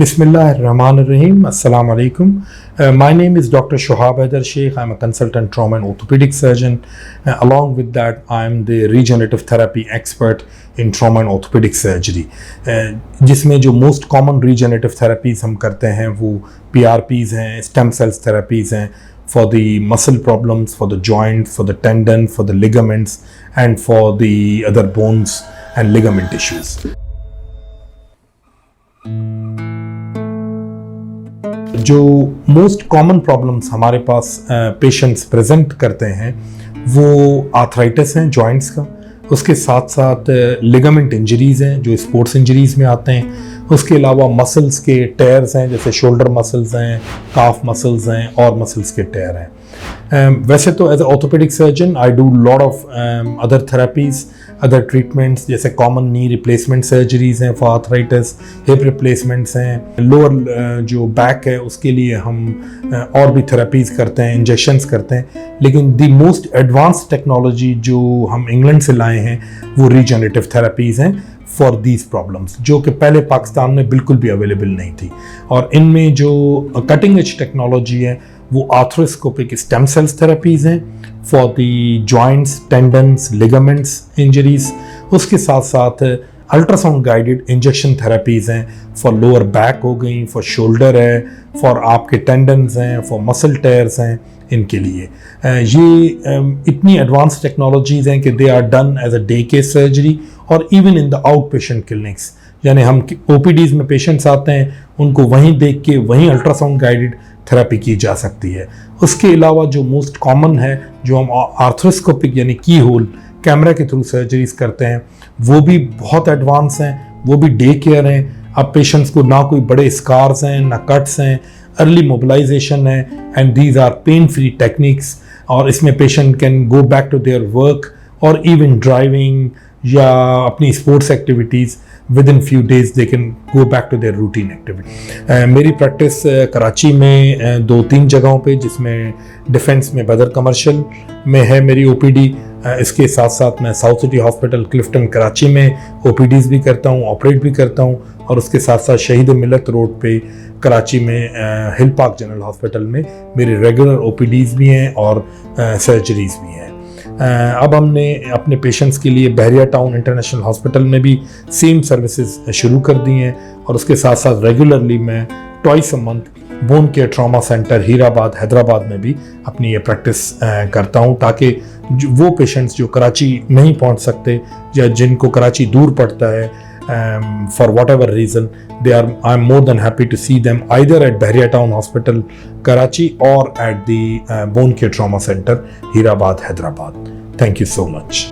Bismillahirrahmanirrahim. Assalamu alaikum. My name is Dr. Shohab Haidar Sheikh. I'm a consultant trauma and orthopedic surgeon. Along with that, I'm the regenerative therapy expert in trauma and orthopedic surgery. जिसमें जो most common regenerative therapies हम करते हैं वो PRPs हैं, stem cells therapies हैं for the muscle problems, for the joint, for the tendon, for the ligaments and for the other bones and ligament issues. जो most common problems हमारे पास patients present करते हैं वो आर्थराइटिस हैं joints का, उसके साथ साथ लिगामेंट इंजरीज़ हैं जो स्पोर्ट्स इंजरीज़ में आते हैं, उसके अलावा मसल्स के टेयर्स हैं जैसे शोल्डर मसल्स हैं, काफ मसल्स हैं और मसल्स के टेयर हैं। वैसे तो as a orthopaedic surgeon I do lot of other therapies, other treatments जैसे कॉमन नी रिप्लेसमेंट सर्जरीज़ हैं फॉर आर्थराइटिस, हिप रिप्लेसमेंट्स हैं, लोअर जो बैक है उसके लिए हम और भी थेरेपीज़ करते हैं, इंजेक्शंस करते हैं। लेकिन द मोस्ट एडवांस टेक्नोलॉजी जो हम इंग्लैंड से लाए हैं वो रीजनरेटिव थेरेपीज़ हैं फॉर दीज प्रॉब्लम्स, जो कि पहले पाकिस्तान में बिल्कुल भी अवेलेबल नहीं थी। और इनमें जो कटिंग एज टेक्नोलॉजी है वो आर्थ्रोस्कोपिक स्टेम सेल्स थेरेपीज़ हैं for the joints, tendons, ligaments injuries. उसके साथ साथ अल्ट्रासाउंड गाइडेड इंजेक्शन थेरेपीज़ हैं फॉर लोअर बैक हो गई, फॉर शोल्डर है, फॉर आपके टेंडन्स हैं, फॉर मसल टेयर्स हैं। इनके लिए ये इतनी एडवांस टेक्नोलॉजीज़ हैं कि they are done as a day case surgery और even in the out patient clinics, यानी हम OPDs में पेशेंट्स आते हैं उनको वहीं देख के वहीं अल्ट्रासाउंड गाइडेड थेरेपी की जा सकती है। उसके अलावा जो मोस्ट कॉमन है जो हम आर्थ्रोस्कोपिक यानी की होल कैमरा के थ्रू सर्जरीज करते हैं वो भी बहुत एडवांस हैं, वो भी डे केयर हैं। अब पेशेंट्स को ना कोई बड़े स्कार्स हैं ना कट्स हैं, अर्ली मोबिलाइजेशन है and these are pain free techniques. और इसमें patient can go back to their work और इवन ड्राइविंग या अपनी sports activities within few days they can go back to their routine activity. मेरी practice Karachi में 2-3 जगहों पे, जिसमें डिफेंस में बदर कमर्शियल में है मेरी OPD। इसके साथ साथ मैं south city hospital Clifton Karachi में OPDs भी करता हूँ, ऑपरेट भी करता हूँ। और उसके साथ साथ शहीद मिलत रोड पे कराची में हिल पार्क जनरल हॉस्पिटल में मेरे रेगुलर OPDs भी हैं और सर्जरीज भी हैं। अब हमने अपने पेशेंट्स के लिए बहरिया टाउन इंटरनेशनल हॉस्पिटल में भी सेम सर्विसेज शुरू कर दी हैं। और उसके साथ साथ रेगुलरली मैं twice a month bone care trauma centre हीराबाद हैदराबाद में भी अपनी ये प्रैक्टिस करता हूँ, ताकि वो पेशेंट्स जो कराची नहीं पहुँच सकते या जिनको कराची दूर पड़ता है for whatever reason, I'm more than happy to see them either at Bahriya Town Hospital, Karachi, or at the Bone Care Trauma Center, Hirabad, Hyderabad. Thank you so much.